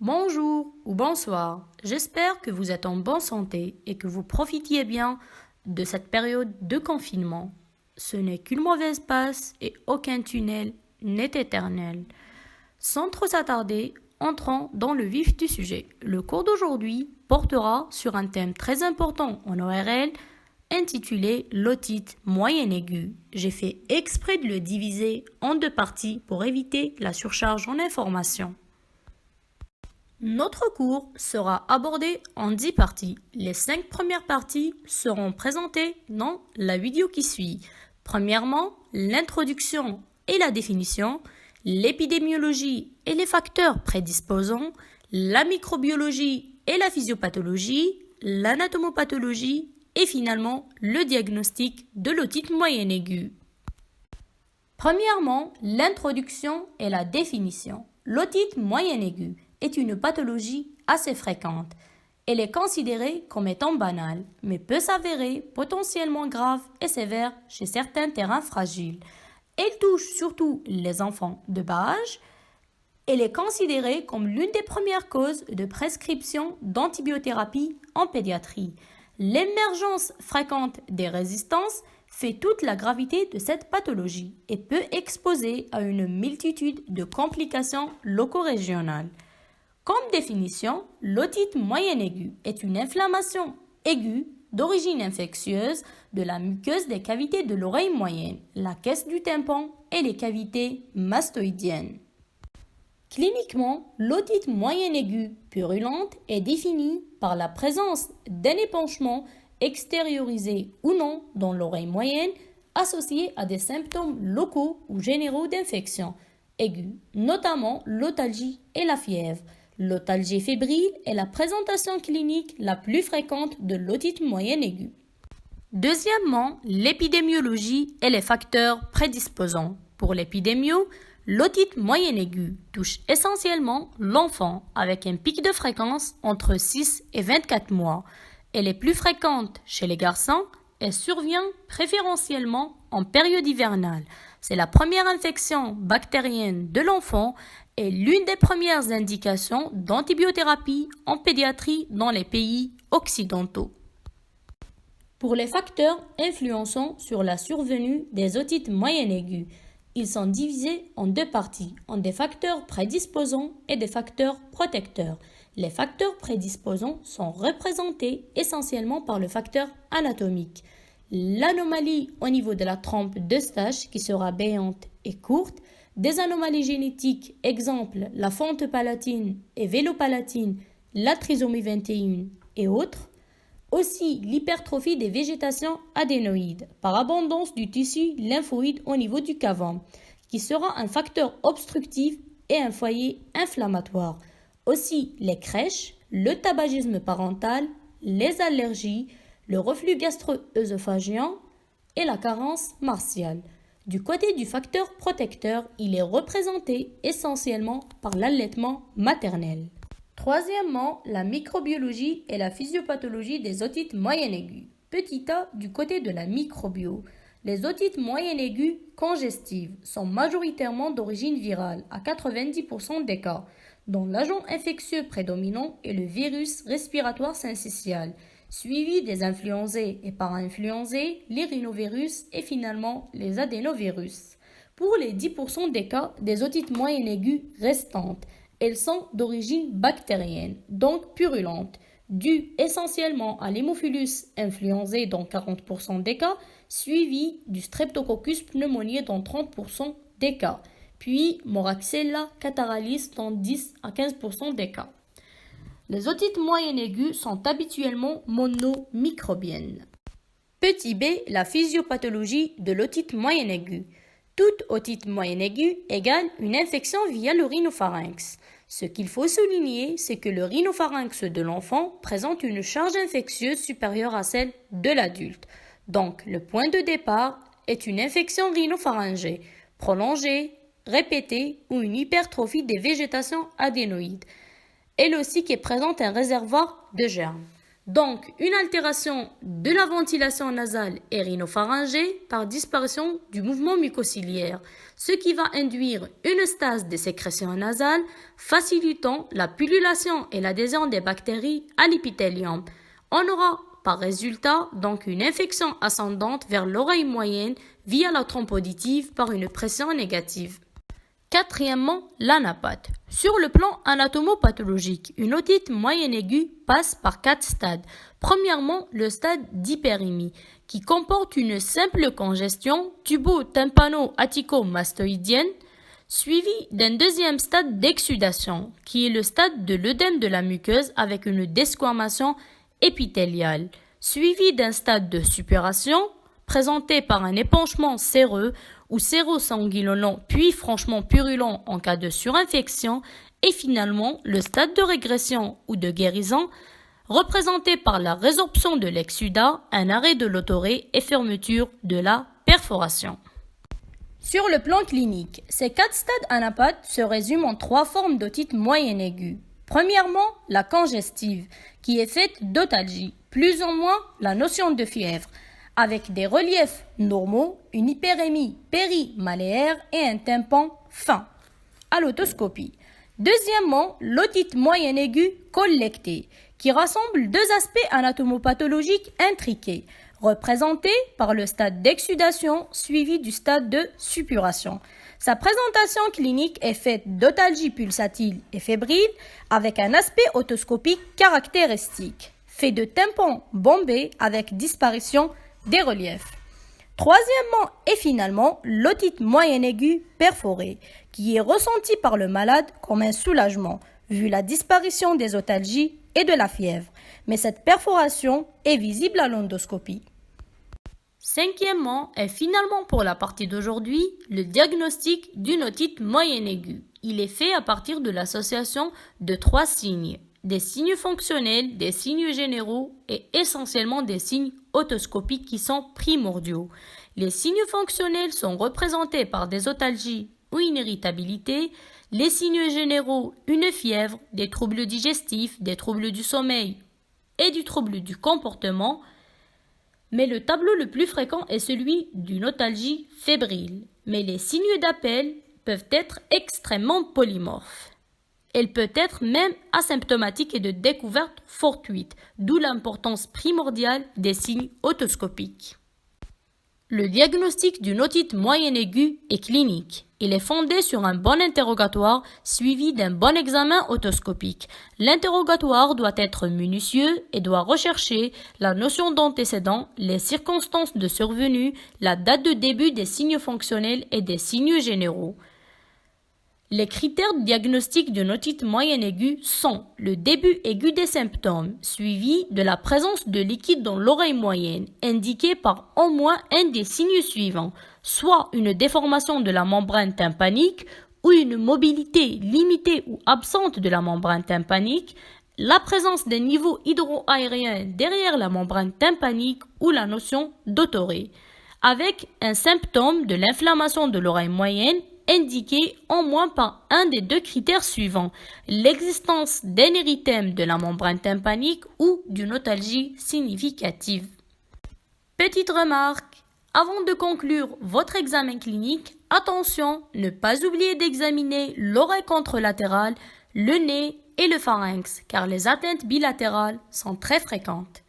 Bonjour ou bonsoir, j'espère que vous êtes en bonne santé et que vous profitiez bien de cette période de confinement. Ce n'est qu'une mauvaise passe et aucun tunnel n'est éternel. Sans trop s'attarder, entrons dans le vif du sujet. Le cours d'aujourd'hui portera sur un thème très important en ORL intitulé l'otite moyenne aiguë. J'ai fait exprès de le diviser en deux parties pour éviter la surcharge en informations. Notre cours sera abordé en 10 parties. Les 5 premières parties seront présentées dans la vidéo qui suit. Premièrement, l'introduction et la définition, l'épidémiologie et les facteurs prédisposants, la microbiologie et la physiopathologie, l'anatomopathologie et finalement le diagnostic de l'otite moyenne aiguë. Premièrement, l'introduction et la définition. L'otite moyenne aiguë est une pathologie assez fréquente. Elle est considérée comme étant banale, mais peut s'avérer potentiellement grave et sévère chez certains terrains fragiles. Elle touche surtout les enfants de bas âge. Elle est considérée comme l'une des premières causes de prescription d'antibiothérapie en pédiatrie. L'émergence fréquente des résistances fait toute la gravité de cette pathologie et peut exposer à une multitude de complications loco-régionales. Comme définition, l'otite moyenne aiguë est une inflammation aiguë d'origine infectieuse de la muqueuse des cavités de l'oreille moyenne, la caisse du tympan et les cavités mastoïdiennes. Cliniquement, l'otite moyenne aiguë purulente est définie par la présence d'un épanchement extériorisé ou non dans l'oreille moyenne associé à des symptômes locaux ou généraux d'infection aiguë, notamment l'otalgie et la fièvre. L'otalgie fébrile est la présentation clinique la plus fréquente de l'otite moyenne aiguë. Deuxièmement, l'épidémiologie et les facteurs prédisposants. Pour l'épidémio, l'otite moyenne aiguë touche essentiellement l'enfant avec un pic de fréquence entre 6 et 24 mois. Elle est plus fréquente chez les garçons et survient préférentiellement en période hivernale. C'est la première infection bactérienne de l'enfant et l'une des premières indications d'antibiothérapie en pédiatrie dans les pays occidentaux. Pour les facteurs influençant sur la survenue des otites moyennes aiguës, ils sont divisés en deux parties, en des facteurs prédisposants et des facteurs protecteurs. Les facteurs prédisposants sont représentés essentiellement par le facteur anatomique. L'anomalie au niveau de la trompe d'Eustache qui sera béante et courte, des anomalies génétiques, exemple la fente palatine et vélopalatine, la trisomie 21 et autres. Aussi l'hypertrophie des végétations adénoïdes par abondance du tissu lymphoïde au niveau du cavum, qui sera un facteur obstructif et un foyer inflammatoire. Aussi les crèches, le tabagisme parental, les allergies, le reflux gastro-œsophagien et la carence martiale. Du côté du facteur protecteur, il est représenté essentiellement par l'allaitement maternel. Troisièmement, la microbiologie et la physiopathologie des otites moyennes aiguës. Petit a du côté de la microbio. Les otites moyennes aiguës congestives sont majoritairement d'origine virale à 90% des cas, dont l'agent infectieux prédominant est le virus respiratoire syncytial, suivi des influenzés et para-influenzés, les rhinovirus et finalement les adénovirus. Pour les 10% des cas des otites moyennes aiguës restantes, elles sont d'origine bactérienne, donc purulentes, dues essentiellement à l'hémophilus influenzae dans 40% des cas, suivi du streptococcus pneumoniae dans 30% des cas, puis Moraxella catarrhalis dans 10 à 15% des cas. Les otites moyennes aiguës sont habituellement monomicrobiennes. Petit b, la physiopathologie de l'otite moyenne aiguë. Toute otite moyenne aiguë égale une infection via le rhinopharynx. Ce qu'il faut souligner, c'est que le rhinopharynx de l'enfant présente une charge infectieuse supérieure à celle de l'adulte. Donc, le point de départ est une infection rhinopharyngée, prolongée, répétée ou une hypertrophie des végétations adénoïdes. Elle aussi qui présente un réservoir de germes. Donc, une altération de la ventilation nasale et rhinopharyngée par disparition du mouvement mucociliaire, ce qui va induire une stase des sécrétions nasales, facilitant la pullulation et l'adhésion des bactéries à l'épithélium. On aura par résultat donc une infection ascendante vers l'oreille moyenne via la trompe auditive par une pression négative. Quatrièmement, l'anapathe. Sur le plan anatomopathologique, une otite moyenne aiguë passe par 4 stades. Premièrement, le stade d'hyperémie, qui comporte une simple congestion tubo-tympano-attico-mastoïdienne, suivi d'un deuxième stade d'exsudation, qui est le stade de l'œdème de la muqueuse avec une desquamation épithéliale, suivi d'un stade de suppuration, présenté par un épanchement séreux ou sérosanguinolent puis franchement purulent en cas de surinfection, et finalement le stade de régression ou de guérison, représenté par la résorption de l'exsudat, un arrêt de l'autoré et fermeture de la perforation. Sur le plan clinique, ces 4 stades anapathes se résument en 3 formes d'otite moyenne aiguë. Premièrement, la congestive, qui est faite d'otalgie, plus ou moins la notion de fièvre, avec des reliefs normaux, une hyperémie périmaléaire et un tympan fin, à l'autoscopie. Deuxièmement, l'otite moyenne aiguë collectée, qui rassemble 2 aspects anatomopathologiques intriqués, représentés par le stade d'exsudation suivi du stade de suppuration. Sa présentation clinique est faite d'otalgie pulsatile et fébrile avec un aspect otoscopique caractéristique, fait de tympans bombés avec disparition des reliefs. Troisièmement et finalement, l'otite moyenne aiguë perforée, qui est ressentie par le malade comme un soulagement, vu la disparition des otalgies et de la fièvre. Mais cette perforation est visible à l'endoscopie. Cinquièmement et finalement pour la partie d'aujourd'hui, le diagnostic d'une otite moyenne aiguë. Il est fait à partir de l'association de 3 signes. Des signes fonctionnels, des signes généraux et essentiellement des signes otoscopiques qui sont primordiaux. Les signes fonctionnels sont représentés par des otalgies ou une irritabilité, les signes généraux, une fièvre, des troubles digestifs, des troubles du sommeil et du trouble du comportement, mais le tableau le plus fréquent est celui d'une otalgie fébrile. Mais les signes d'appel peuvent être extrêmement polymorphes. Elle peut être même asymptomatique et de découverte fortuite, d'où l'importance primordiale des signes otoscopiques. Le diagnostic d'une otite moyenne aiguë est clinique. Il est fondé sur un bon interrogatoire suivi d'un bon examen otoscopique. L'interrogatoire doit être minutieux et doit rechercher la notion d'antécédent, les circonstances de survenue, la date de début des signes fonctionnels et des signes généraux. Les critères de diagnostic d'une otite moyenne aiguë sont le début aigu des symptômes, suivi de la présence de liquide dans l'oreille moyenne, indiqué par au moins un des signes suivants, soit une déformation de la membrane tympanique ou une mobilité limitée ou absente de la membrane tympanique, la présence d'un niveau hydroaérien derrière la membrane tympanique ou la notion d'autoré, avec un symptôme de l'inflammation de l'oreille moyenne indiqué au moins par un des 2 critères suivants, l'existence d'un érythème de la membrane tympanique ou d'une otalgie significative. Petite remarque, avant de conclure votre examen clinique, attention, ne pas oublier d'examiner l'oreille contralatérale, le nez et le pharynx, car les atteintes bilatérales sont très fréquentes.